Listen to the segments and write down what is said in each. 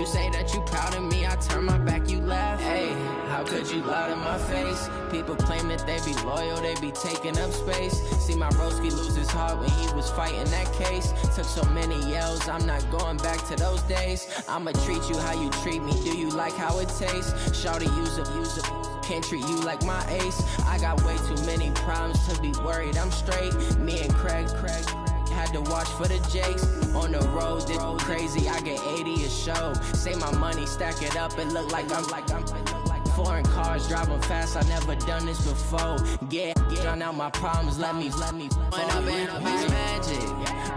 You say that you proud of me, I turn my back, you laugh. Hey, how could you lie to my face? People claim that they be loyal, they be taking up space. See my broski lose his heart when he was fighting that case. Took so many yells, I'm not going back to those days. I'ma treat you how you treat me, do you like how it tastes? Shawty, use a, can't treat you like my ace. I got way too many problems to be worried, I'm straight. Me and Craig had to watch for the Jakes. On the road, this crazy, I get 80 a show. Say my money, stack it up, it look like I'm foreign cars, driving fast, I never done this before. Get drown out my problems, let me When I've been magic.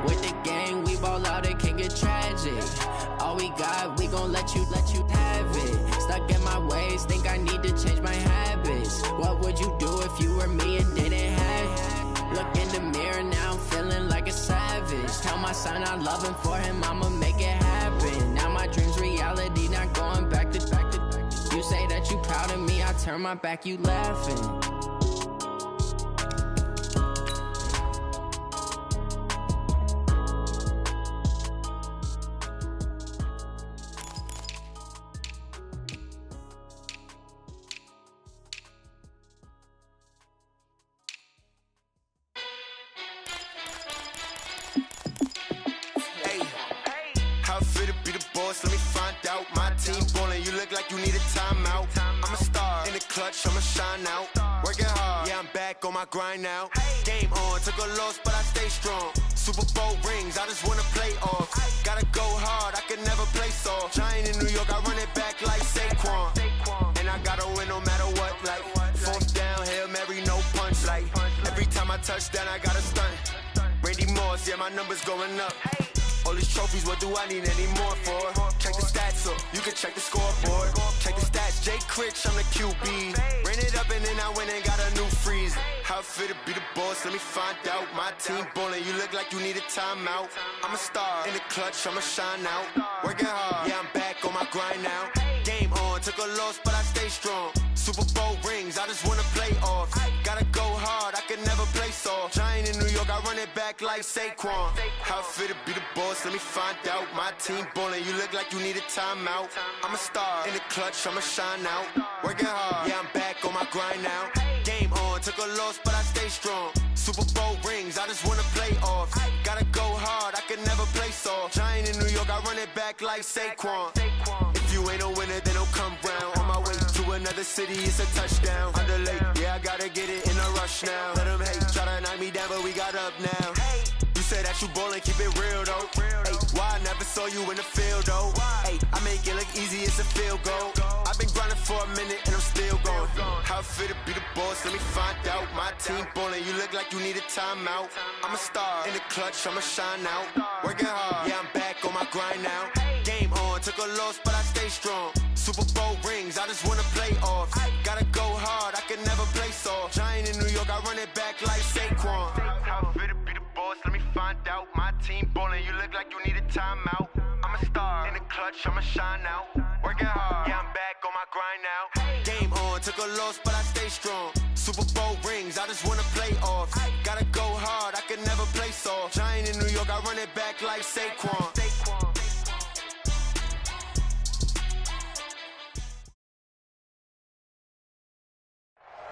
With the gang, we ball out, it can get tragic. All we got, we gon' let you have it. Stuck in my ways, think I need to change my habits. What would you do if you were me and didn't have it? Look in the mirror now, I'm feeling like a savage. Tell my son I love him, for him I'ma make it happen. Now my dream's reality, not going back to. You say that you proud of me, I turn my back, you laughing. Let me find out. My team ballin', you look like you need a timeout. I'm a star in the clutch, I'ma shine out. Working hard, yeah, I'm back on my grind now. Game on, took a loss, but I stay strong. Super Bowl rings, I just wanna play off. Gotta go hard, I can never play soft. Giant in New York, I run it back like Saquon. And I gotta win no matter what, like fourth down, Hail Mary, no punch. Like every time I touch down, I gotta stunt. Randy Moss, yeah, my numbers going up. All these trophies, what do I need any more for? Check the stats up, you can check the scoreboard. Check the stats, Jay Critch, I'm the QB. Ran it up and then I went and got a new freeze. How it fit to be the boss, let me find out. My team ballin', you look like you need a timeout. I'm a star in the clutch, I'ma shine out. Working hard, yeah, I'm back on my grind now. Game on, took a loss, but I stay strong. Super Bowl rings, I just wanna play off. Gotta go hard, I can never play soft. Giant in New York, I run it back like Saquon. How it fit to be the boss, let me find out. My team ballin', you look like you need a timeout. I'm a star in the clutch, I'ma shine out. Working hard, yeah, I'm back on my grind now. Game on, took a loss, but I stay strong. Super Bowl rings, I just wanna play off. Gotta go hard, I can never play soft. Giant in New York, I run it back like Saquon. If you ain't a winner, then don't come round. On my way to another city, it's a touchdown. Underlay, yeah, I gotta get it in a rush now. Let them hate, try to knock me down, but we got up now. You say that you ballin', keep it real though. Hey, why I never saw you in the field though? Hey, I make it look easy, it's a field goal. I've been grinding for a minute and I'm still going. How it fit to be the boss, let me find out. My team ballin', you look like you need a timeout. I'm a star in the clutch, I'ma shine out. Working hard, yeah, I'm back on my grind now. Game on, took a loss, but I stay strong. Super Bowl rings, I just wanna play off. Gotta go hard, I can never play soft. Giant in New York, I run it back like Saquon. How it fit to be the boss, let me find out. My team ballin', you look like you need a timeout. I'm a star in the clutch, I'ma shine out. Working hard, yeah, I'm back on my grind now. Game on, took a loss, but I stay strong. Super Bowl rings, I just wanna play off. Gotta go hard, I can never play soft. Giant in New York, I run it back like Saquon.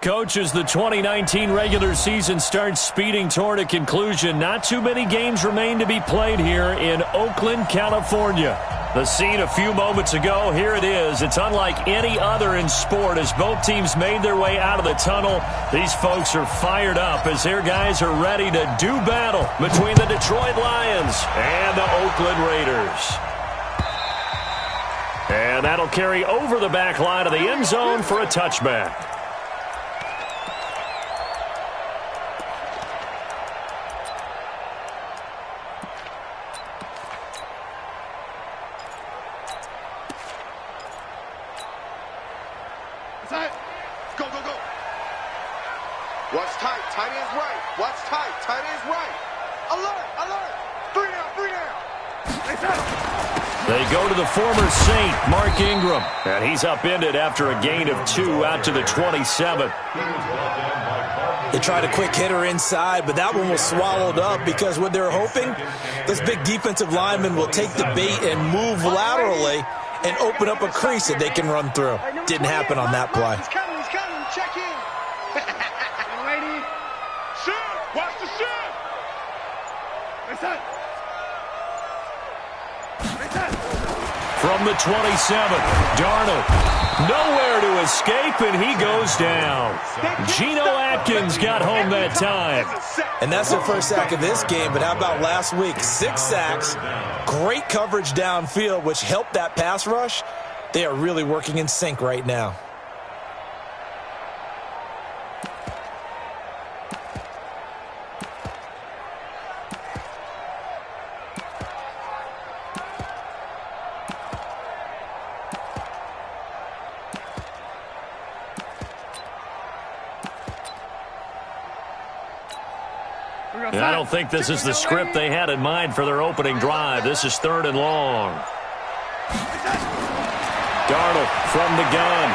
Coach, as the 2019 regular season starts speeding toward a conclusion, not too many games remain to be played here in Oakland, California. The scene a few moments ago, here it is. It's unlike any other in sport as both teams made their way out of the tunnel. These folks are fired up as their guys are ready to do battle between the Detroit Lions and the Oakland Raiders. And that'll carry over the back line of the end zone for a touchback. Go, go, go. Watch tight. Tight end's right. Watch tight. Tight end's right. Alert, alert. 3 down, 3 down. They go to the former Saint, Mark Ingram. And he's upended after a gain of 2 out to the 27. They tried a quick hitter inside, but that one was swallowed up because what they're hoping, this big defensive lineman will take the bait and move laterally and open up a crease that they can run through. Didn't happen on that play. He's coming, check in. Ready? Shoot! Watch the shoot! From the 27, Darnold, nowhere to escape, and he goes down. Geno Atkins got home that time. And that's their first sack of this game, but how about last week? 6 sacks, great coverage downfield, which helped that pass rush. They are really working in sync right now. I don't think this is the script they had in mind for their opening drive. This is 3rd and long. Darnold from the gun.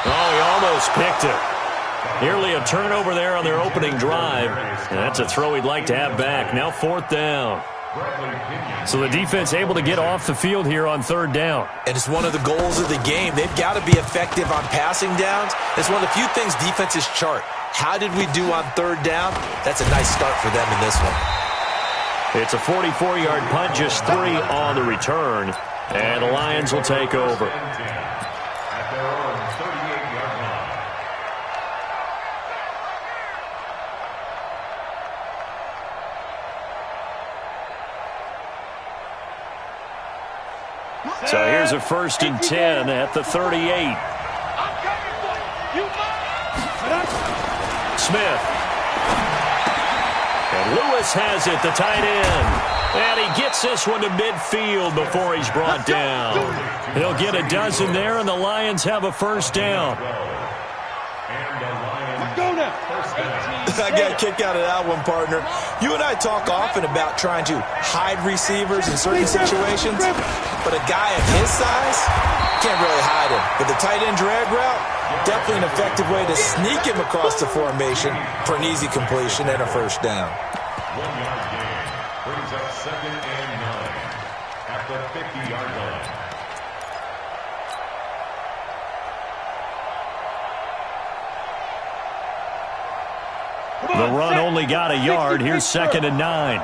Oh, he almost picked it. Nearly a turnover there on their opening drive. And that's a throw he'd like to have back. Now 4th down. So the defense able to get off the field here on 3rd down. And it's one of the goals of the game. They've got to be effective on passing downs. It's one of the few things defenses chart. How did we do on 3rd down? That's a nice start for them in this one. It's a 44-yard punt, just 3 on the return. And the Lions will take over. So here's a 1st and 10 at the 38. Smith. And Lewis has it, the tight end. And he gets this one to midfield before he's brought down. He'll get a dozen there, and the Lions have a 1st down. I got a kick out of that one, partner. You and I talk often about trying to hide receivers in certain situations, but a guy of his size can't really hide him. But the tight end drag route, definitely an effective way to sneak him across the formation for an easy completion and a 1st down. 1-yard gain brings up 2nd and 9 at the 50-yard line. The run only got a yard. Here's 2nd and 9. You're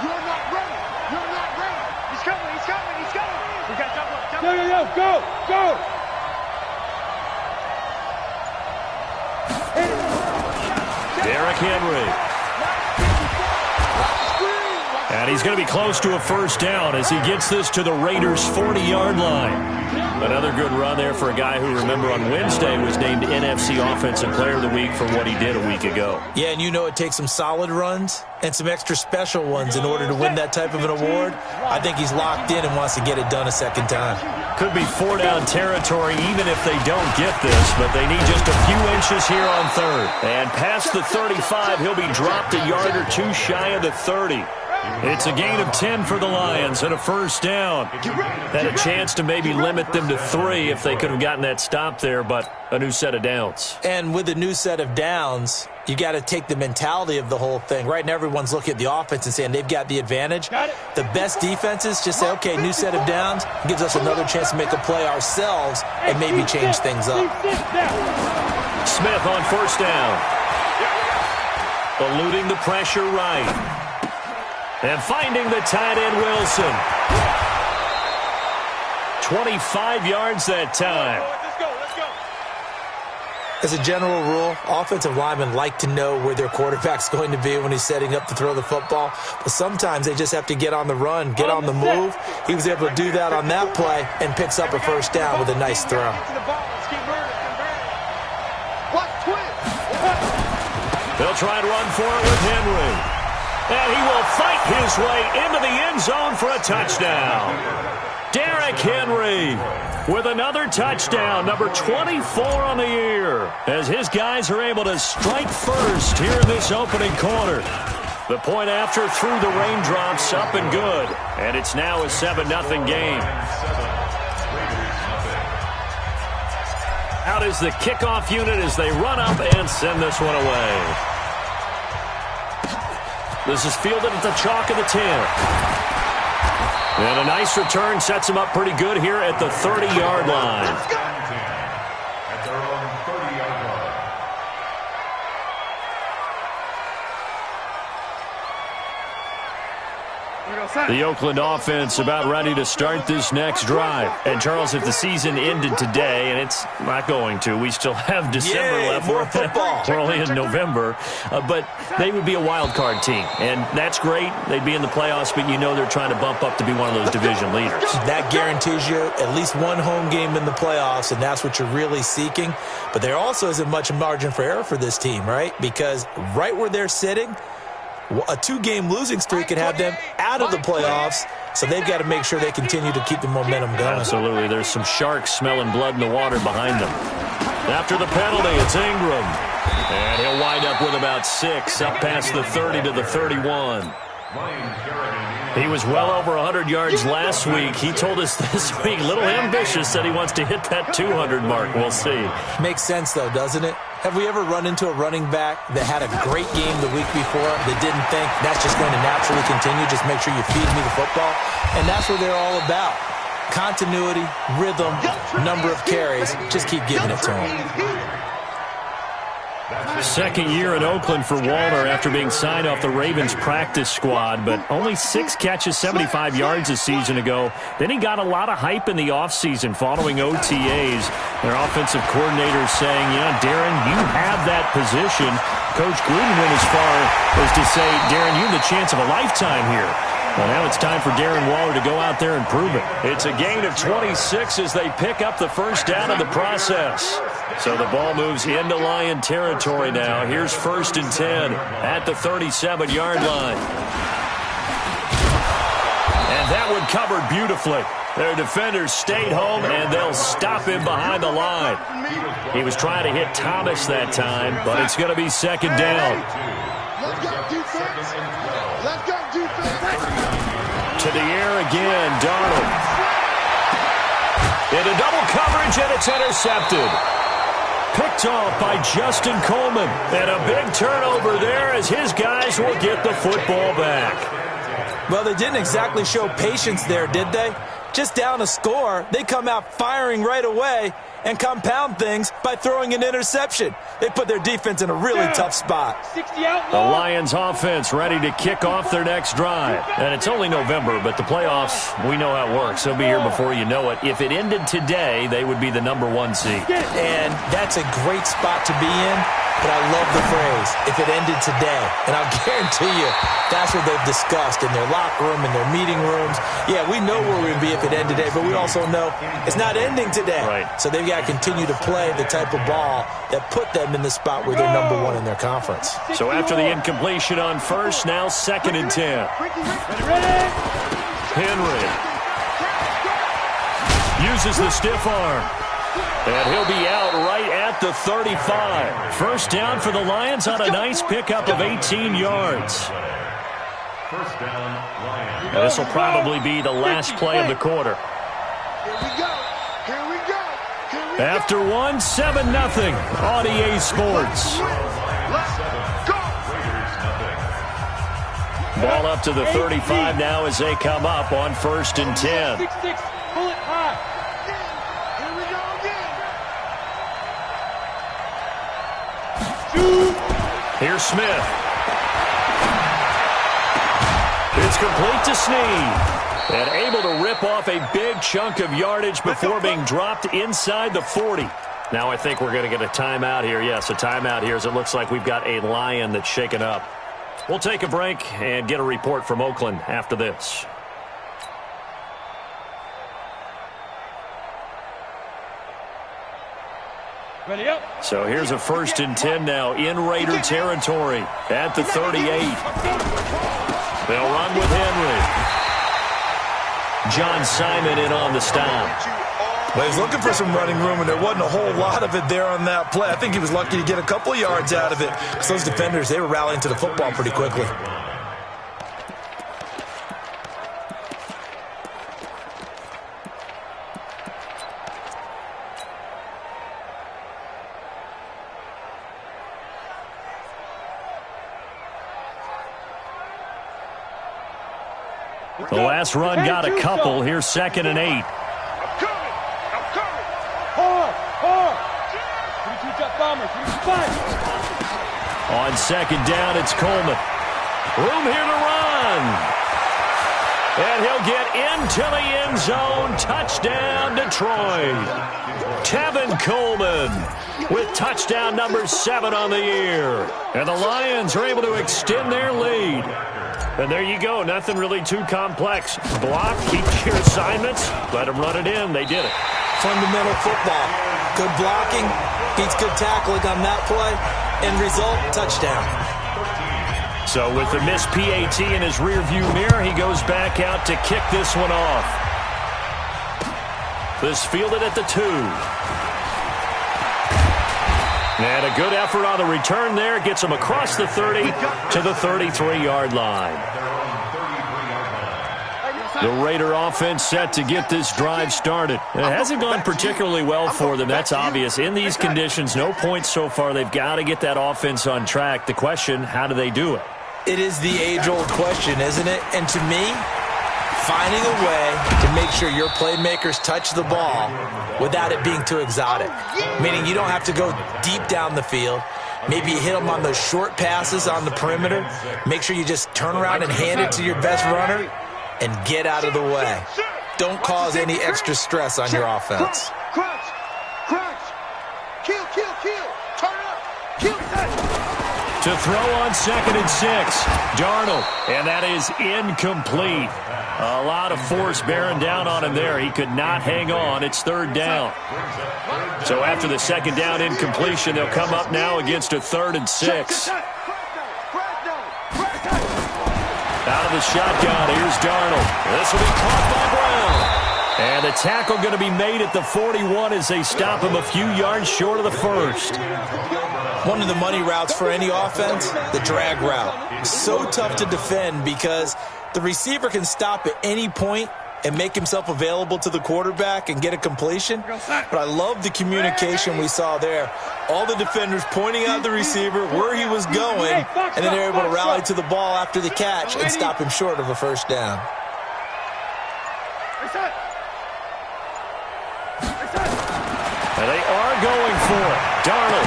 not ready. You're not ready. He's coming. We got double. Go. Derrick Henry. And he's going to be close to a 1st down as he gets this to the Raiders' 40-yard line. Another good run there for a guy who, remember, on Wednesday was named NFC Offensive Player of the Week for what he did a week ago. Yeah, and you know it takes some solid runs and some extra special ones in order to win that type of an award. I think he's locked in and wants to get it done a 2nd time. Could be 4-down territory even if they don't get this, but they need just a few inches here on 3rd. And past the 35, he'll be dropped a yard or 2 shy of the 30. It's a gain of 10 for the Lions and a 1st down. Had a chance to maybe limit them to 3 if they could have gotten that stop there, but a new set of downs. And with a new set of downs, you got to take the mentality of the whole thing. Right now, everyone's looking at the offense and saying they've got the advantage. The best defenses just say, okay, new set of downs, gives us another chance to make a play ourselves and maybe change things up. Smith on 1st down. Eluding the pressure right. And finding the tight end, Wilson. 25 yards that time. Let's go. As a general rule, offensive linemen like to know where their quarterback's going to be when he's setting up to throw the football. But sometimes they just have to get on the run, get on the move. He was able to do that on that play and picks up a 1st down with a nice throw. They'll try and run for it with Henry. And he will fight his way into the end zone for a touchdown. Derrick Henry with another touchdown, number 24 on the year, as his guys are able to strike first here in this opening quarter. The point after through the raindrops, up and good. And it's now a 7-0 game. Out is the kickoff unit as they run up and send this one away. This is fielded at the chalk of the 10. And a nice return sets him up pretty good here at the 30-yard line. At their own 30-yard line. The Oakland offense about ready to start this next drive. And, Charles, if the season ended today, and it's not going to, we still have December left. More football. We're only in November. But they would be a wild card team. And that's great. They'd be in the playoffs, but you know they're trying to bump up to be one of those division leaders. That guarantees you at least one home game in the playoffs, and that's what you're really seeking. But there also isn't much margin for error for this team, right? Because right where they're sitting, a 2-game losing streak could have them out of the playoffs, so they've got to make sure they continue to keep the momentum going. Absolutely. There's some sharks smelling blood in the water behind them. After the penalty, it's Ingram. And he'll wind up with about 6, up past the 30 to the 31. He was well over 100 yards last week. He told us this week, a little ambitious, that he wants to hit that 200 mark. We'll see. Makes sense, though, doesn't it? Have we ever run into a running back that had a great game the week before that didn't think that's just going to naturally continue? Just make sure you feed me the football. And that's what they're all about. Continuity, rhythm, number of carries. Just keep giving it to them. Second year in Oakland for Walter after being signed off the Ravens practice squad, but only 6 catches, 75 yards a season ago. Then he got a lot of hype in the offseason following OTAs. Their offensive coordinator saying, Darren, you have that position. Coach Gruden went as far as to say, Darren, you have the chance of a lifetime here. Well, now it's time for Darren Waller to go out there and prove it. It's a gain of 26 as they pick up the first down of the process. So the ball moves into Lion territory now. Here's 1st and 10 at the 37-yard line. And that one covered beautifully. Their defenders stayed home, and they'll stop him behind the line. He was trying to hit Thomas that time, but it's going to be 2nd down. Let's go, defense. Let's go, defense. To the air again, Darnold. Into double coverage, and it's intercepted. Picked off by Justin Coleman. And a big turnover there as his guys will get the football back. Well, they didn't exactly show patience there, did they? Just down a score, they come out firing right away and compound things by throwing an interception. They put their defense in a really tough spot. The Lions offense ready to kick off their next drive. And it's only November, but the playoffs, we know how it works. They'll be here before you know it. If it ended today, they would be the #1 seed. And that's a great spot to be in, but I love the phrase, if it ended today. And I'll guarantee you, that's what they've discussed in their locker room, in their meeting rooms. Yeah, we know where we'd be if it ended today, but we also know it's not ending today. Right. So they've got to continue to play the type of ball that put them in the spot where they're #1 in their conference. So after the incompletion on 1st, now 2nd and 10. Henry uses the stiff arm. And he'll be out right at the 35. First down for the Lions on a nice pickup of 18 yards. First down, Lions. And this will probably be the last play of the quarter. Here we go. Here we go. Here we go. After 1-7-0 on EA Sports. Let's go. Ball up to the 35 now as they come up on 1st and 10. 6-6. Pull it high. Here we go again. Here's Smith. It's complete to Snead. And able to rip off a big chunk of yardage before being dropped inside the 40. Now I think we're going to get a timeout here. Yes, a timeout here as it looks like we've got a Lion that's shaken up. We'll take a break and get a report from Oakland after this. Ready up. So here's a 1st and 10 now in Raider territory at the 38. They'll run with Henry. John Simon in on the stop. Well, he's looking for some running room, and there wasn't a whole lot of it there on that play. I think he was lucky to get a couple of yards out of it. Because those defenders, they were rallying to the football pretty quickly. The last run got a couple. Here's 2nd and 8. I'm coming. Hard. 32 jump bomber. 35. On 2nd down, it's Coleman. Room here to run. And he'll get into the end zone. Touchdown, Detroit. Tevin Coleman with touchdown number 7 on the year. And the Lions are able to extend their lead. And there you go. Nothing really too complex. Block, keep your assignments, let them run it in. They did it. Fundamental football. Good blocking, beats good tackling on that play. End result, touchdown. So with the missed PAT in his rearview mirror, he goes back out to kick this one off. This fielded at the 2. And a good effort on the return there. Gets him across the 30 to the 33-yard line. The Raider offense set to get this drive started. It hasn't gone particularly well for them. That's obvious. In these conditions, no points so far. They've got to get that offense on track. The question, how do they do it? It is the age-old question, isn't it? And to me, finding a way to make sure your playmakers touch the ball without it being too exotic. Meaning you don't have to go deep down the field. Maybe you hit them on those short passes on the perimeter. Make sure you just turn around and hand it to your best runner and get out of the way. Don't cause any extra stress on your offense. Crunch. Kill. Turn up. Kill that. To throw on 2nd and 6. Darnold. And that is incomplete. A lot of force bearing down on him there. He could not hang on. It's 3rd down. So after the 2nd down incompletion, they'll come up now against a 3rd and 6. Out of the shotgun, here's Darnold. This will be caught by Brown. And the tackle going to be made at the 41 as they stop him a few yards short of the 1st. One of the money routes for any offense, the drag route. So tough to defend because the receiver can stop at any point and make himself available to the quarterback and get a completion. But I love the communication we saw there. All the defenders pointing out the receiver, where he was going, and then they're able to rally to the ball after the catch and stop him short of a 1st down. And they are going for it. Darnold.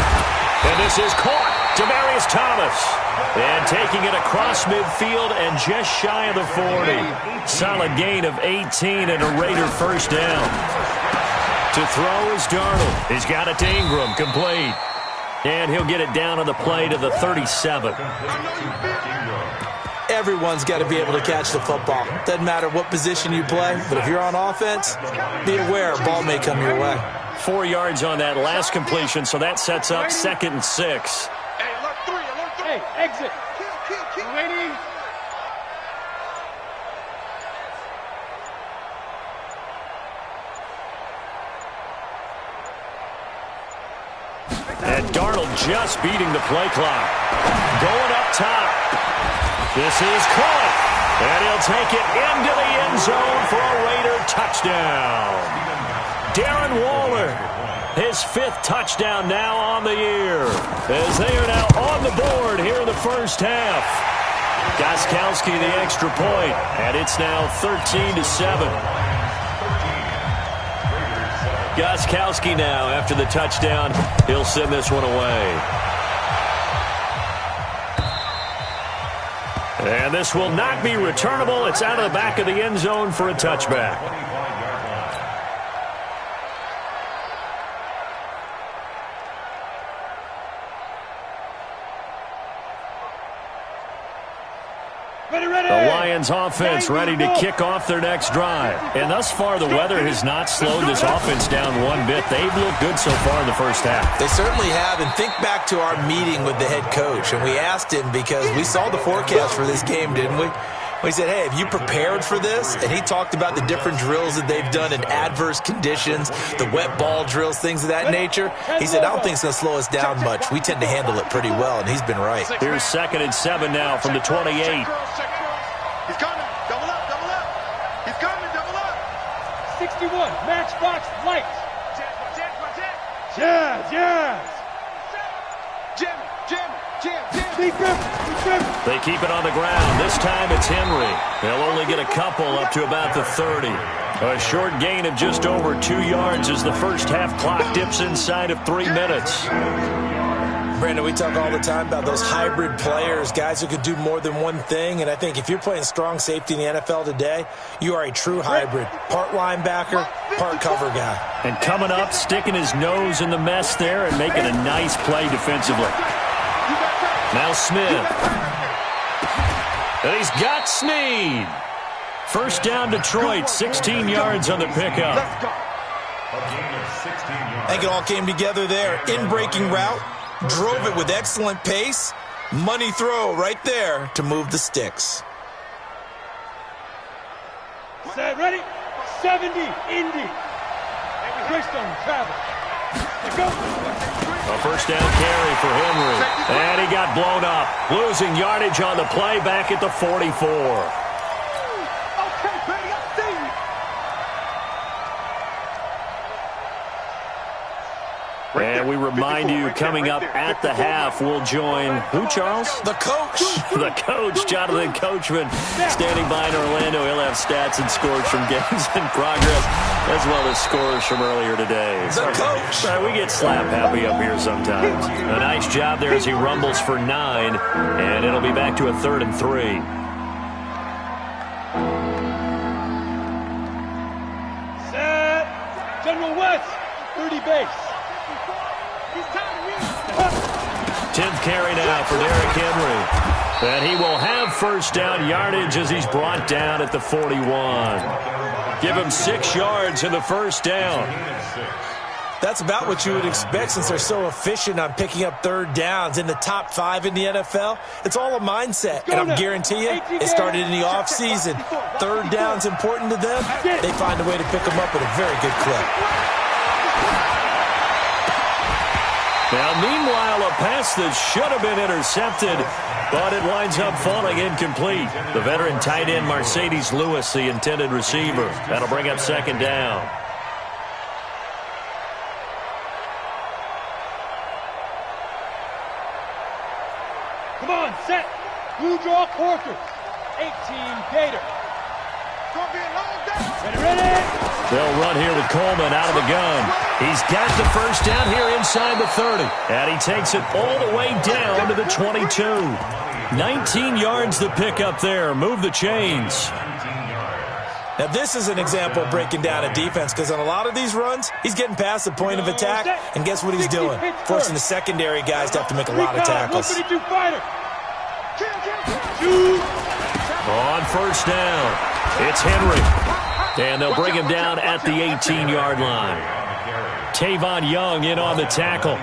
And this is caught. Demaryius Thomas. And taking it across midfield and just shy of the 40. Solid gain of 18 and a Raider 1st down. To throw is Darnold. He's got it to Ingram. Complete. And he'll get it down on the play to the 37. Everyone's got to be able to catch the football. Doesn't matter what position you play, but if you're on offense, be aware a ball may come your way. 4 yards on that last completion, so that sets up 2nd and 6. Hey, alert 3. Hey, exit. Kill. Waiting. And Darnold just beating the play clock. Going up top. This is caught. And he'll take it into the end zone for a Raider touchdown. Darren Waller, his 5th touchdown now on the year, as they are now on the board here in the 1st half. Gostkowski the extra point, and it's now 13-7. Gostkowski now, after the touchdown, he'll send this one away. And this will not be returnable. It's out of the back of the end zone for a touchback. The Lions offense ready to kick off their next drive. And thus far, the weather has not slowed this offense down one bit. They've looked good so far in the 1st half. They certainly have. And think back to our meeting with the head coach. And we asked him because we saw the forecast for this game, didn't we? We said, hey, have you prepared for this? And he talked about the different drills that they've done in adverse conditions, the wet ball drills, things of that nature. He said, I don't think it's going to slow us down much. We tend to handle it pretty well, and he's been right. Here's 2nd and 7 now from the 28. He's coming. Double up. He's coming. Double up. 61. Matchbox lights. Jazz. Jazz. Jam. They keep it on the ground. This time it's Henry. They'll only get a couple up to about the 30. A short gain of just over 2 yards as the first half clock dips inside of 3 minutes. Brandon, we talk all the time about those hybrid players, guys who could do more than one thing, and I think if you're playing strong safety in the NFL today, you are a true hybrid. Part linebacker, part cover guy. And coming up, sticking his nose in the mess there and making a nice play defensively. Now Smith. And he's got Snead. First down Detroit, 16 yards on the pickup. I think it all came together there. In-breaking route. Drove it with excellent pace. Money throw right there to move the sticks. Set, ready? 70, Indy. Greystone, travel. Go. A first down carry for Henry. And he got blown up. Losing yardage on the play back at the 44. And we remind you, coming up at the half, we'll join who, Charles? The coach. The coach, Jonathan Coachman, standing by in Orlando. He'll have stats and scores from games in progress, as well as scores from earlier today. The coach. We get slap happy up here sometimes. A nice job there as he rumbles for 9, and it'll be back to a 3rd and 3. Set. General West, 30 base. 10th carry now for Derrick Henry. And he will have first down yardage as he's brought down at the 41. Give him 6 yards in the first down. That's about what you would expect since they're so efficient on picking up 3rd downs in the top 5 in the NFL. It's all a mindset, and I'm guarantee you, it started in the offseason. 3rd down's important to them. They find a way to pick them up at a very good clip. Now, meanwhile, a pass that should have been intercepted, but it winds up falling incomplete. The veteran tight end, Mercedes Lewis, the intended receiver. That'll bring up 2nd down. Come on, set. Blue draw quarters. 18 Gator. Gonna be a long day. Ready? They'll run here with Coleman out of the gun. He's got the first down here inside the 30. And he takes it all the way down to the 22. 19 yards the pick up there. Move the chains. Now, this is an example of breaking down a defense because on a lot of these runs, he's getting past the point of attack, and guess what he's doing? Forcing the secondary guys to have to make a lot of tackles. On first down, it's Henry. And they'll bring him down at the 18-yard line. Tavon Young in on the tackle.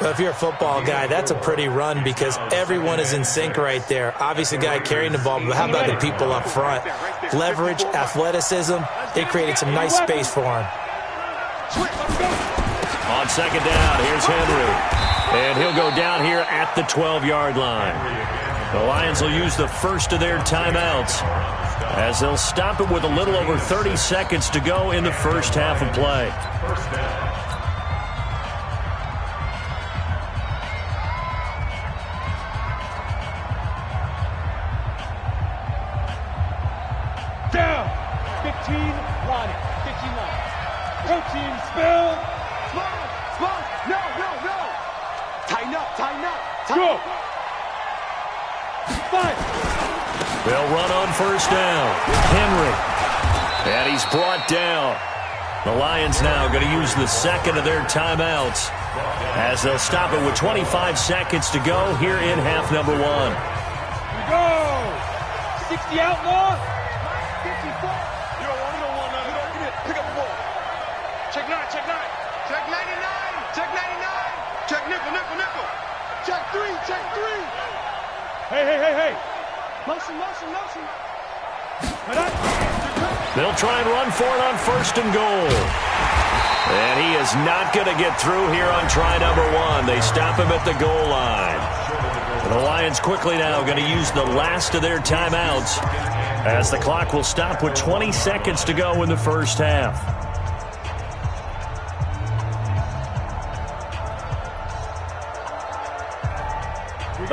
Well, if you're a football guy, that's a pretty run because everyone is in sync right there. Obviously, the guy carrying the ball, but how about the people up front? Leverage, athleticism, they created some nice space for him. On 2nd down, here's Henry. And he'll go down here at the 12-yard line. The Lions will use the first of their timeouts as they'll stop it with a little over 30 seconds to go in the first half of play. Down. 15 line. 15 line. Protein spill. Small. No. Tighten up. Go. 5. They'll run on first down. Henry. And he's brought down. The Lions now going to use the second of their timeouts as they'll stop it with 25 seconds to go here in half number 1. We go. 60 outlaw. 54. You don't want none. Pick up the ball. Check 9. Check 99. Check nickel. Check 3. Hey. Motion. They'll try and run for it on 1st and goal. And he is not going to get through here on try number 1. They stop him at the goal line. And the Lions quickly now going to use the last of their timeouts as the clock will stop with 20 seconds to go in the first half.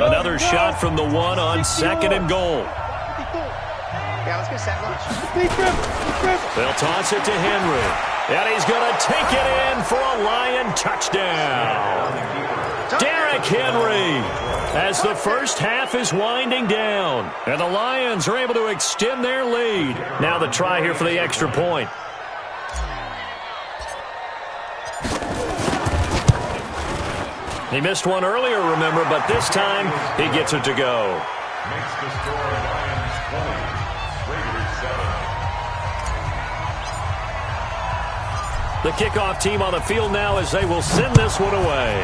Another shot from the one on 2nd and goal. Yeah, let's get set lunch. They'll toss it to Henry. And he's going to take it in for a Lion touchdown. Derrick Henry, as the first half is winding down. And the Lions are able to extend their lead. Now the try here for the extra point. He missed one earlier, remember, but this time he gets it to go. Makes the score Lions 20, Raiders 7. The kickoff team on the field now as they will send this one away.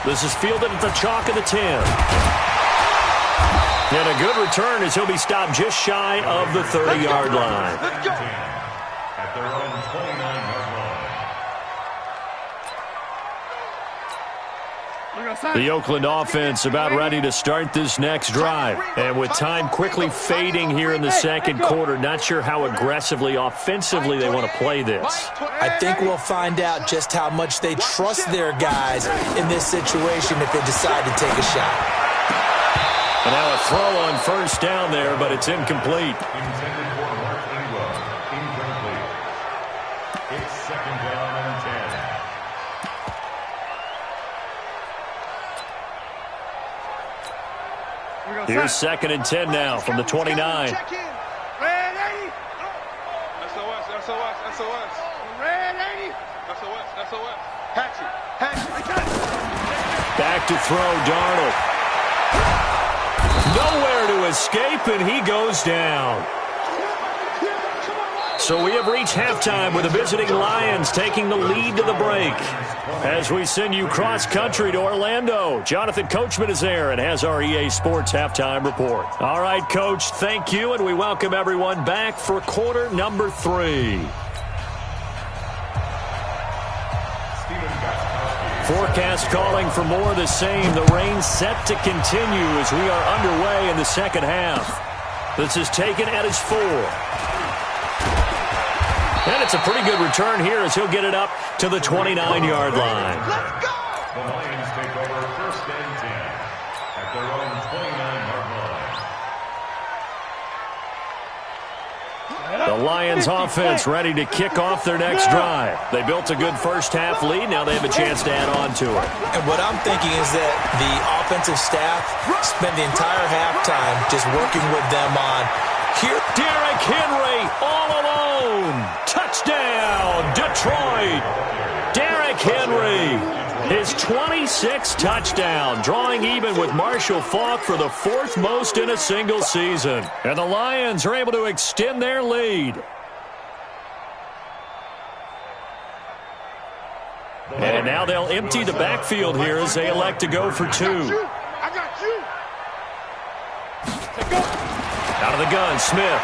This is fielded at the chalk of the 10. And a good return as he'll be stopped just shy of the 30-yard line. At their own 29-yard line. The Oakland offense about ready to start this next drive. And with time quickly fading here in the second quarter, not sure how aggressively, offensively they want to play this. I think we'll find out just how much they trust their guys in this situation if they decide to take a shot. And now a throw on first down there, but it's incomplete. Intended for Mark Ingram. Incomplete. It's 2nd down and 10. Here's 2nd and 10 now from the 29. Red 80. SOS, SOS, SOS. Red 80. SOS, SOS. Hatchet, hatchet. Back to throw, Darnold. Nowhere to escape, and he goes down. So we have reached halftime with the visiting Lions taking the lead to the break. As we send you cross-country to Orlando, Jonathan Coachman is there and has our EA Sports halftime report. All right, Coach, thank you, and we welcome everyone back for quarter number 3. Forecast calling for more of the same. The rain set to continue as we are underway in the second half. This is taken at his 4. And it's a pretty good return here as he'll get it up to the 29-yard line. Let's go! The Lions take over 1st and 10 at their own 29-yard line. The Lions offense ready to kick off their next drive. They built a good first half lead. Now they have a chance to add on to it. And what I'm thinking is that the offensive staff spent the entire halftime just working with them on here. Derrick Henry all alone. Touchdown, Detroit. Derrick Henry, his 26th touchdown, drawing even with Marshall Faulk for the 4th most in a single season. And the Lions are able to extend their lead. And now they'll empty the backfield here as they elect to go for 2. I got you. Out of the gun, Smith.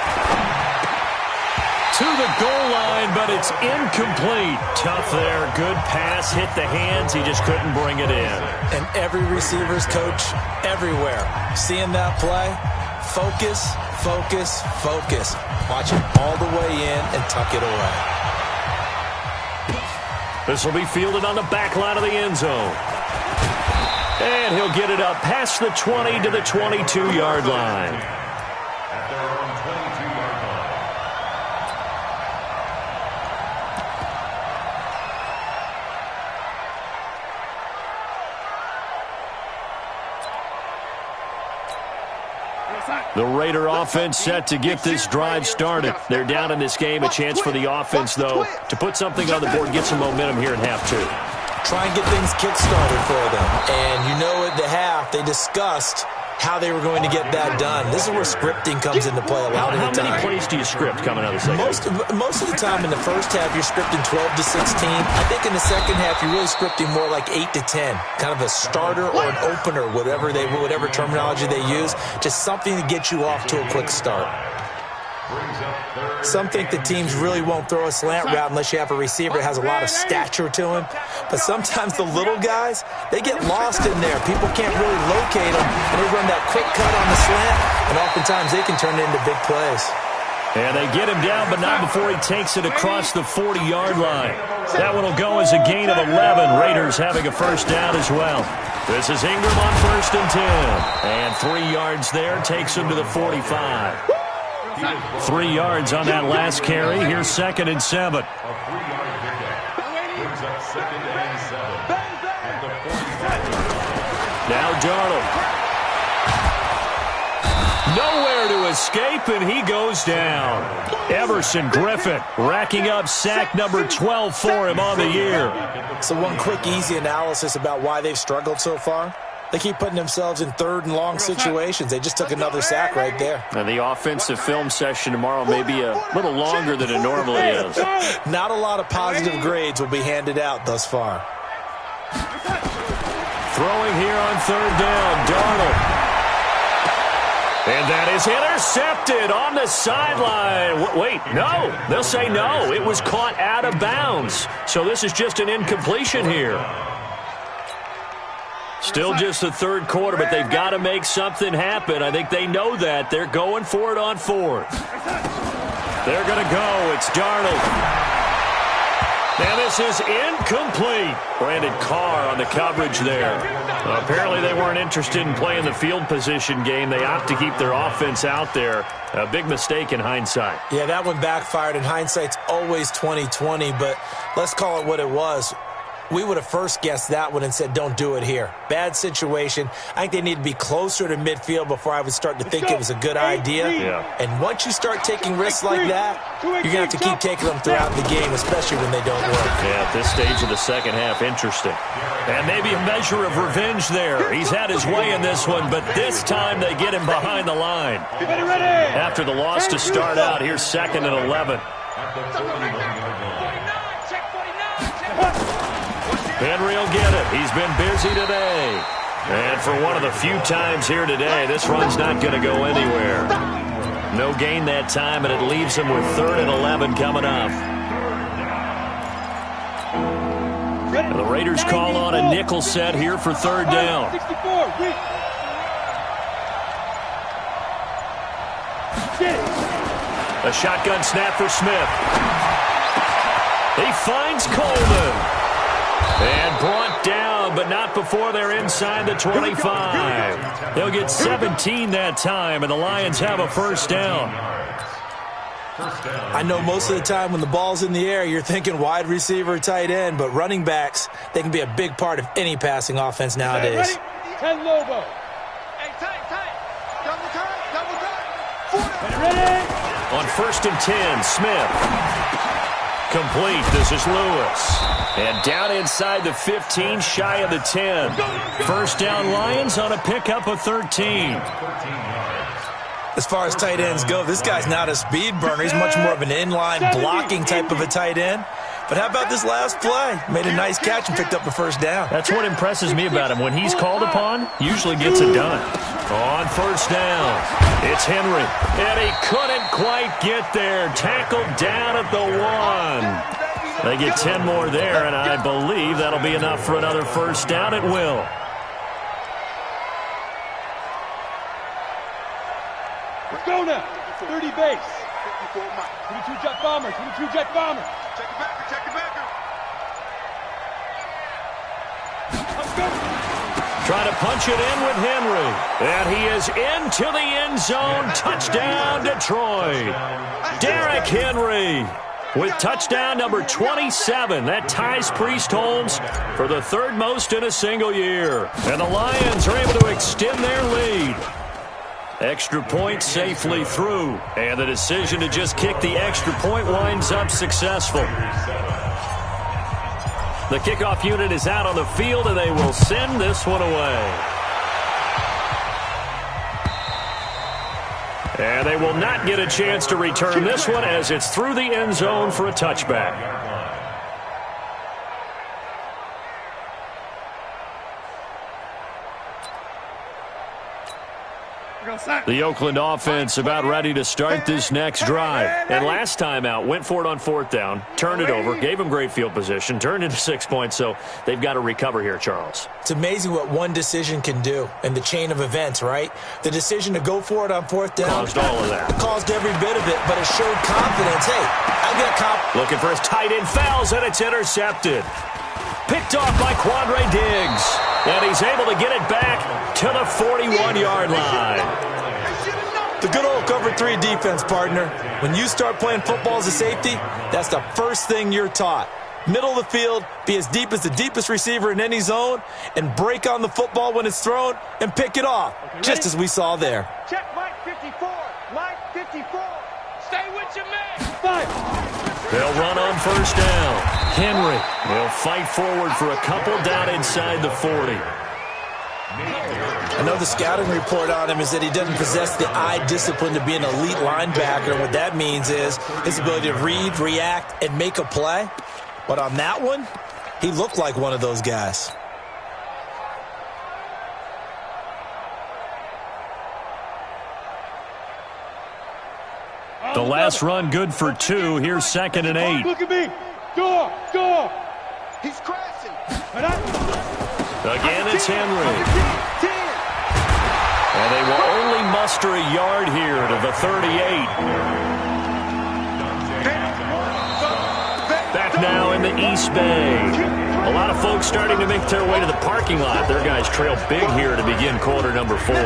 To the goal line, but it's incomplete. Tough there. Good pass. Hit the hands. He just couldn't bring it in. And every receiver's coach everywhere. Seeing that play, focus, focus, focus. Watch it all the way in and tuck it away. This will be fielded on the back line of the end zone. And he'll get it up past the 20 to the 22-yard line. At their own 22-yard line. The Raider offense set to get this drive started. They're down in this game. A chance for the offense, though, to put something on the board, get some momentum here in half 2. Try and get things kick-started for them. And you know at the half, they discussed how they were going to get that done. This is where scripting comes into play a lot of the time. How many plays do you script coming out of the second? Most of the time in the first half, you're scripting 12 to 16. I think in the second half, you're really scripting more like 8 to 10. Kind of a starter or an opener, whatever terminology they use. Just something to get you off to a quick start. Some think the teams really won't throw a slant route unless you have a receiver that has a lot of stature to him. But sometimes the little guys, they get lost in there. People can't really locate them, and they run that quick cut on the slant, and oftentimes they can turn it into big plays. And they get him down, but not before he takes it across the 40-yard line. That one will go as a gain of 11. Raiders having a first down as well. This is Ingram on 1st and 10. And 3 yards there takes him to the 45. 3 yards on that last carry. Here's 2nd and 7. A 3-yard pickup brings up 2nd and 7 at the 45. Now Darnold. Nowhere to escape, and he goes down. Everson Griffin racking up sack number 12 for him on the year. So one quick, easy analysis about why they've struggled so far. They keep putting themselves in 3rd and long situations. They just took another sack right there. And the offensive film session tomorrow may be a little longer than it normally is. Not a lot of positive grades will be handed out thus far. Throwing here on 3rd down, Darnold. And that is intercepted on the sideline. Wait, no. They'll say no. It was caught out of bounds. So this is just an incompletion here. Still just the 3rd quarter, but they've got to make something happen. I think they know that. They're going for it on 4th. They're going to go. It's Darnold. And this is incomplete. Brandon Carr on the coverage there. Apparently they weren't interested in playing the field position game. They opt to keep their offense out there. A big mistake in hindsight. Yeah, that one backfired. In hindsight's always 20/20, but let's call it what it was. We would have first guessed that one and said, don't do it here. Bad situation. I think they need to be closer to midfield before I would start to think it was a good idea. Yeah. And once you start taking risks like that, you're going to have to keep taking them throughout the game, especially when they don't work. Yeah, at this stage of the second half, interesting. And maybe a measure of revenge there. He's had his way in this one, but this time they get him behind the line. After the loss to start out, here's 2nd and 11. Henry will get it. He's been busy today. And for one of the few times here today, this run's not going to go anywhere. No gain that time, and it leaves him with 3rd and 11 coming up. And the Raiders call on a nickel set here for 3rd down. A shotgun snap for Smith. He finds Coleman. And brought down, but not before they're inside the 25. They'll get 17 that time, and the Lions have a first down. I know most of the time when the ball's in the air, you're thinking wide receiver, tight end, but running backs, they can be a big part of any passing offense nowadays. 10 Lobo. Hey, tight. Double time. Ready? On 1st and 10, Smith. Complete. This is Lewis. And down inside the 15, shy of the 10. First down Lions on a pickup of 13. As far as tight ends go, this guy's not a speed burner. He's much more of an inline blocking type of a tight end. But how about this last play? Made a nice catch and picked up the first down. That's what impresses me about him. When he's called upon, usually gets it done. On 1st down, it's Henry. And he couldn't quite get there. Tackled down at the 1. They get 10 more there, and I believe that'll be enough for another first down. It will. Let's go now. 30 base. 22 jet bomber. 22 jet bomber. Check it backer. Let's go. Trying to punch it in with Henry. And he is into the end zone. Touchdown, Detroit. Derrick Henry with touchdown number 27. That ties Priest Holmes for the 3rd most in a single year. And the Lions are able to extend their lead. Extra point safely through. And the decision to just kick the extra point winds up successful. The kickoff unit is out on the field, and they will send this one away. And they will not get a chance to return this one as it's through the end zone for a touchback. We're going to The Oakland offense about ready to start this next drive. And last time out, went for it on 4th down, turned it over, gave them great field position, turned into 6 points, so they've got to recover here, Charles. It's amazing what one decision can do in the chain of events, right? The decision to go for it on 4th down. Caused all of that. Caused every bit of it, but it showed confidence. Hey, I've got confidence. Looking for his tight end, fouls, and it's intercepted. Picked off by Quandre Diggs. And he's able to get it back to the 41-yard line. The good old cover 3 defense, partner. When you start playing football as a safety, that's the first thing you're taught. Middle of the field, be as deep as the deepest receiver in any zone, and break on the football when it's thrown and pick it off, just as we saw there. Check Mike 54. Mike 54. Stay with your man. They'll run on 1st down. Henry will fight forward for a couple down inside the 40. I know the scouting report on him is that he doesn't possess the eye discipline to be an elite linebacker. And what that means is his ability to read, react, and make a play. But on that one, he looked like one of those guys. The last run good for 2. Here's 2nd and 8. Look at me. Go. He's crashing. Again, it's Henry. And they will only muster a yard here to the 38. Back now in the East Bay. A lot of folks starting to make their way to the parking lot. Their guys trail big here to begin quarter number 4.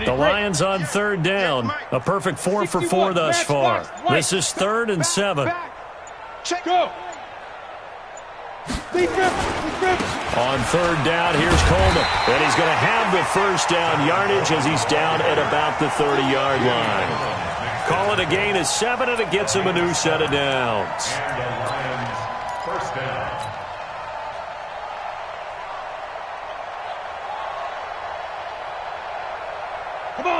The Lions on 3rd down. A perfect 4 for 4 thus far. This is 3rd and 7. Go. On 3rd down, here's Coleman. And he's going to have the 1st down yardage as he's down at about the 30-yard line. Call it a gain of 7, and it gets him a new set of downs. And the Lions, 1st down.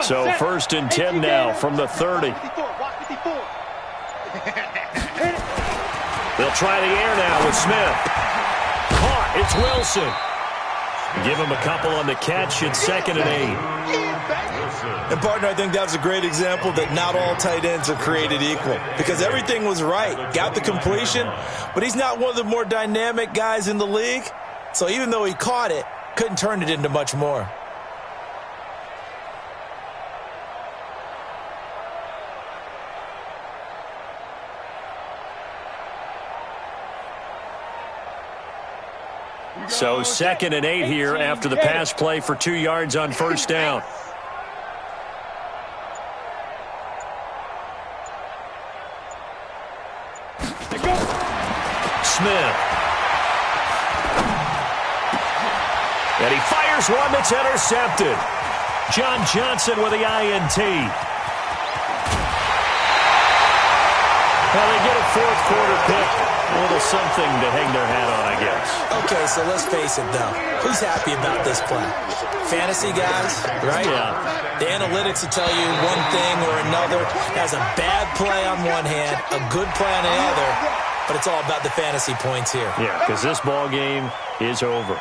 So 1st and 10 now from the 30. They'll try the air now with Smith. Caught. It's Wilson. Give him a couple on the catch. It's 2nd and 8. And, partner, I think that's a great example that not all tight ends are created equal. Because everything was right. Got the completion, but he's not one of the more dynamic guys in the league. So even though he caught it, couldn't turn it into much more. So 2nd and 8 here after the pass play for 2 yards on 1st down. Smith. And he fires one that's intercepted. John Johnson with the INT. Well, they get a 4th quarter pick. A little something to hang their hat on, I guess. Okay, so let's face it, though. Who's happy about this play? Fantasy guys, right? Yeah. The analytics will tell you one thing or another. Has a bad play on one hand, a good play on the other, but it's all about the fantasy points here. Yeah, because this ball game is over.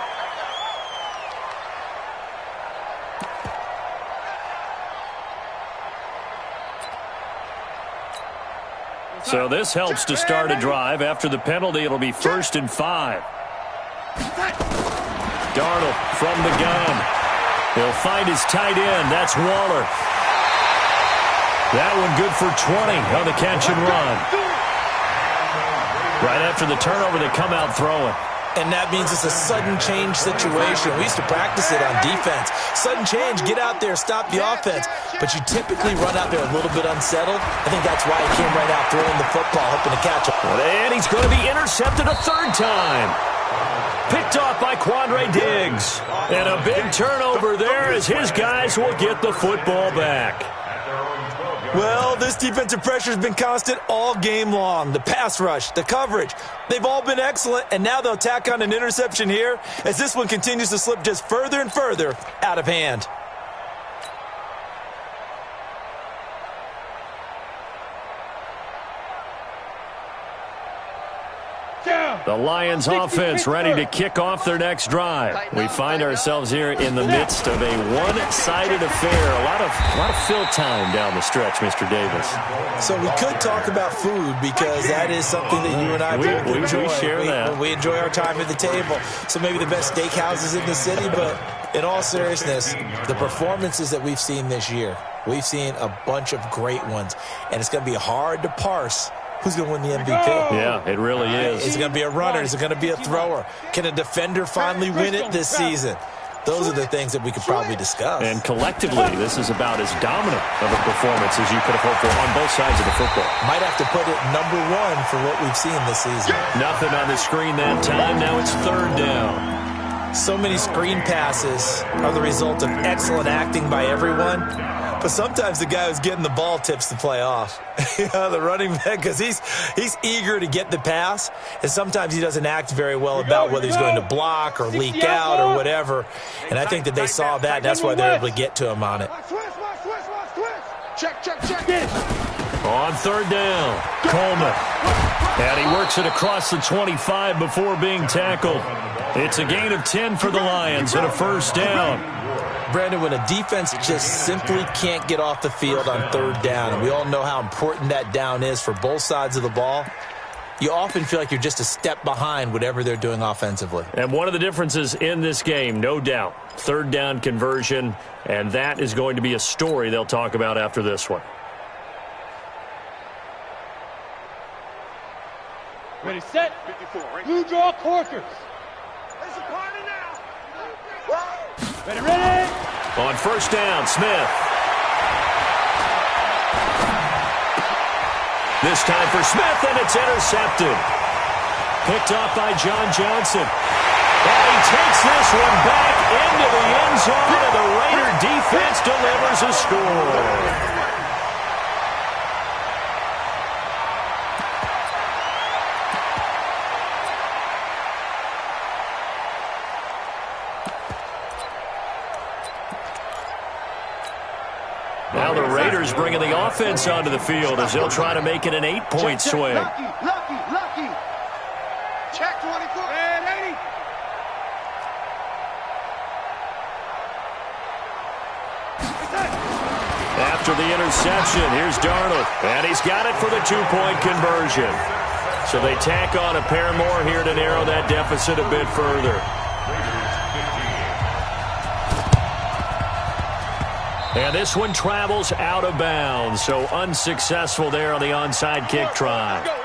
So this helps to start a drive. After the penalty, it'll be 1st and 5. Darnold from the gun. He'll find his tight end. That's Waller. That one good for 20 on the catch and run. Right after the turnover, they come out throwing. And that means it's a sudden change situation. We used to practice it on defense. Sudden change, get out there, stop the offense. But you typically run out there a little bit unsettled. I think that's why he came right out throwing the football, hoping to catch it. And he's going to be intercepted a 3rd time. Picked off by Quandre Diggs. And a big turnover there as his guys will get the football back. Well, this defensive pressure has been constant all game long. The pass rush, the coverage, they've all been excellent, and now they'll tack on an interception here as this one continues to slip just further and further out of hand. The Lions offense ready to kick off their next drive. We find ourselves here in the midst of a one-sided affair. A lot of fill time down the stretch, Mr. Davis. So we could talk about food because that is something that you and I both enjoy. We share that. We enjoy our time at the table. So maybe the best steakhouses in the city, but in all seriousness, the performances that we've seen this year, we've seen a bunch of great ones, and it's going to be hard to parse who's going to win the MVP. Yeah, it really is. Is it going to be a runner? Is it going to be a thrower? Can a defender finally win it this season? Those are the things that we could probably discuss. And collectively, this is about as dominant of a performance as you could have hoped for on both sides of the football. Might have to put it number one for what we've seen this season. Nothing on the screen that time. Now it's third down. So many screen passes are the result of excellent acting by everyone. But sometimes the guy who's getting the ball tips the play off. The running back, because he's eager to get the pass, and sometimes he doesn't act very well about whether he's going to block or leak out or whatever. And I think that they saw that, and that's why they're able to get to him on it. Check. On third down, Coleman. And he works it across the 25 before being tackled. It's a gain of 10 for the Lions and a first down. Brandon, when a defense just simply can't get off the field on third down, and we all know how important that down is for both sides of the ball, you often feel like you're just a step behind whatever they're doing offensively. And one of the differences in this game, no doubt, third down conversion, and that is going to be a story they'll talk about after this one. Ready, set. 54, right? Blue draw quarters. It's a party now. Ready. On first down, Smith. This time for Smith, and it's intercepted. Picked off by John Johnson. And he takes this one back into the end zone, and the Raider defense delivers a score. Now the Raiders bringing the offense onto the field as they'll try to make it an 8-point swing. Lucky. Check 24. And 80. After the interception, here's Darnold. And he's got it for the 2-point conversion. So they tack on a pair more here to narrow that deficit a bit further. And this one travels out of bounds, so unsuccessful there on the onside kick try. Let's go.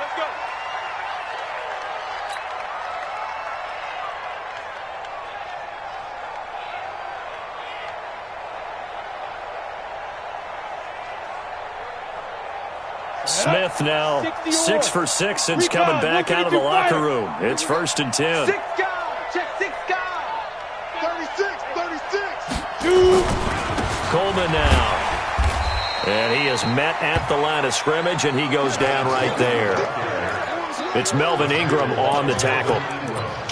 Smith now 6 for 6 since coming back out of the locker room. It's 1st and 10. 6 guys. Check 6 guys. 36. 2. Coleman now. And he is met at the line of scrimmage, and he goes down right there. It's Melvin Ingram on the tackle.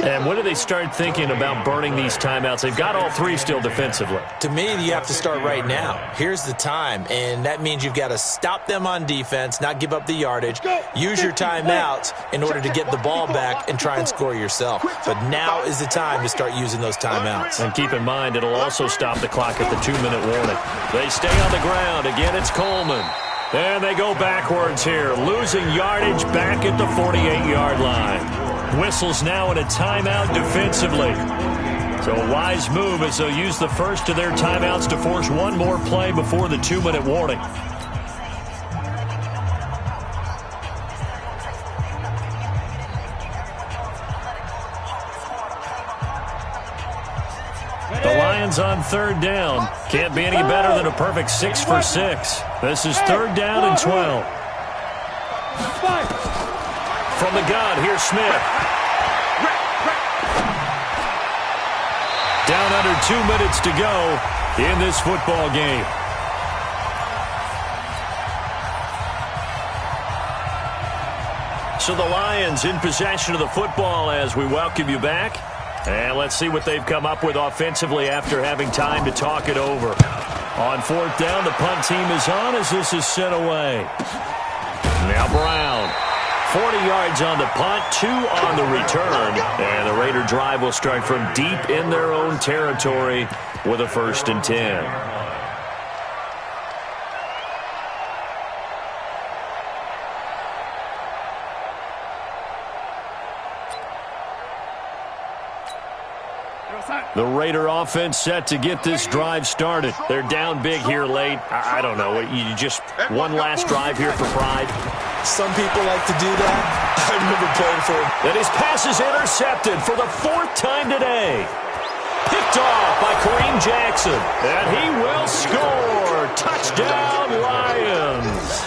And when do they start thinking about burning these timeouts? They've got all 3 still defensively. To me, you have to start right now. Here's the time, and that means you've got to stop them on defense, not give up the yardage, use your timeouts in order to get the ball back and try and score yourself. But now is the time to start using those timeouts. And keep in mind, it'll also stop the clock at the 2-minute warning. They stay on the ground. Again, it's Coleman. And they go backwards here, losing yardage back at the 48-yard line. Whistles now in a timeout defensively. So a wise move as they'll use the first of their timeouts to force one more play before the 2-minute warning. The Lions on third down. Can't be any better than a perfect 6 for 6. This is 3rd down and 12. From the gun, here's Smith. Down under 2 minutes to go in this football game. So the Lions in possession of the football as we welcome you back. And let's see what they've come up with offensively after having time to talk it over. On fourth down, the punt team is on as this is sent away. Now Brown. 40 yards on the punt, 2 on the return. And the Raider drive will start from deep in their own territory with a 1st and 10. The Raider offense set to get this drive started. They're down big here late. I don't know. You just one last drive here for pride. Some people like to do that. I remember playing for him. And his pass is intercepted for the 4th time today. Picked off by Kareem Jackson. And he will score. Touchdown, Lions.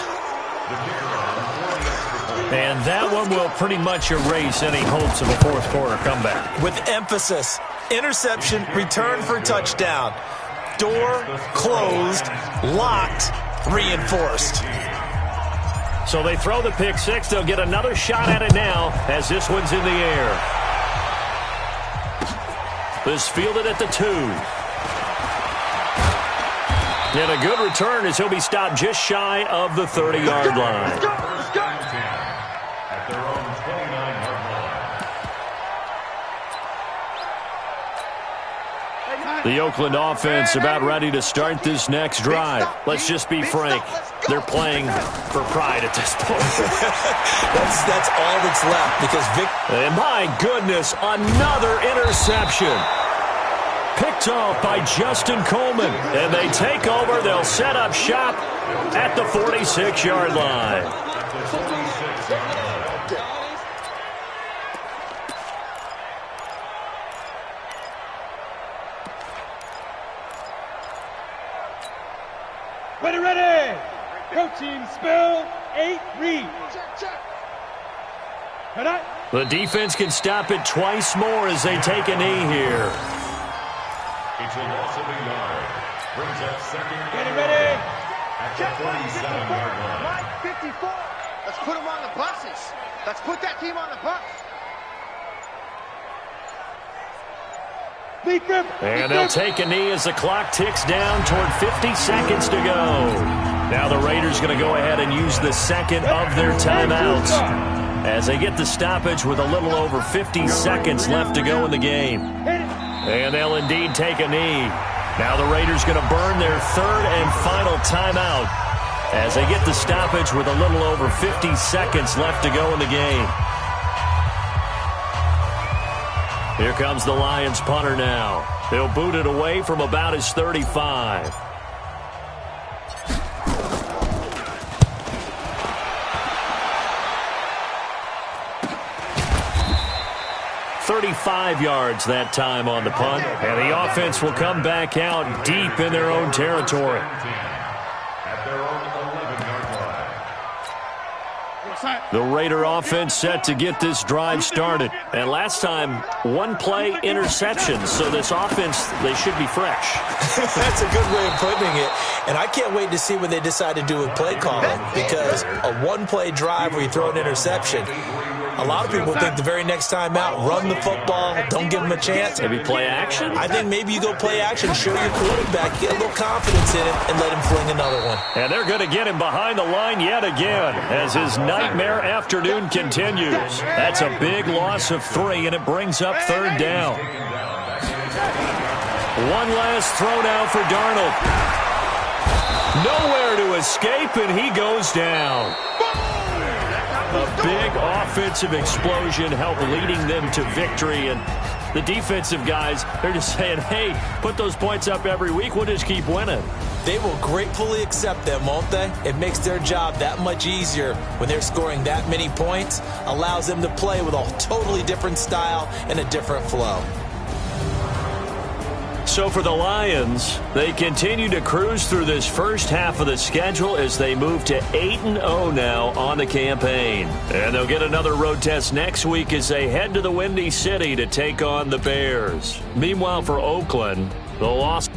And that one will pretty much erase any hopes of a fourth quarter comeback. With emphasis. Interception, return for touchdown. Door closed, locked, reinforced. So they throw the pick six. They'll get another shot at it now as this one's in the air. This fielded at the 2. And a good return as he'll be stopped just shy of the 30-yard line. At their own 29-yard line. The Oakland offense about ready to start this next drive. Let's just be frank. They're playing for pride at this point. that's all that's left because And my goodness, another interception. Picked off by Justin Coleman. And they take over. They'll set up shop at the 46-yard line. Ready. Go team, spill 8, read. The defense can stop it twice more as they take a knee here. It's a loss of a yard. Brings up second. Ready. At the 47-yard line. Mike 54. Let's put them on the buses. Let's put that team on the bus. And they'll take a knee as the clock ticks down toward 50 seconds to go. Now the Raiders going to go ahead and use the second of their timeouts as they get the stoppage with a little over 50 seconds left to go in the game. And they'll indeed take a knee. Now the Raiders going to burn their 3rd and final timeout as they get the stoppage with a little over 50 seconds left to go in the game. Here comes the Lions punter now. He'll boot it away from about his 35. "35 yards that time on the punt, and the offense will come back out deep in their own territory. At their own 11-yard line. The Raider offense set to get this drive started. And last time, 1 play interception. So this offense, they should be fresh. That's a good way of putting it. And I can't wait to see what they decide to do with play calling. Because a 1-play drive where you throw an interception, a lot of people think the very next time out, run the football, don't give them a chance. Maybe play action? I think maybe you go play action, show your quarterback, get a little confidence in it, and let him fling another one. And they're going to get him behind the line yet again as his nightmare afternoon continues. That's a big loss of 3, and it brings up 3rd down. One last throw now for Darnold. Nowhere to escape, and he goes down. A big offensive explosion helped leading them to victory. And the defensive guys, they're just saying, hey, put those points up every week. We'll just keep winning. They will gratefully accept them, won't they? It makes their job that much easier when they're scoring that many points. Allows them to play with a totally different style and a different flow. So for the Lions, they continue to cruise through this first half of the schedule as they move to 8-0 now on the campaign. And they'll get another road test next week as they head to the Windy City to take on the Bears. Meanwhile, for Oakland, the loss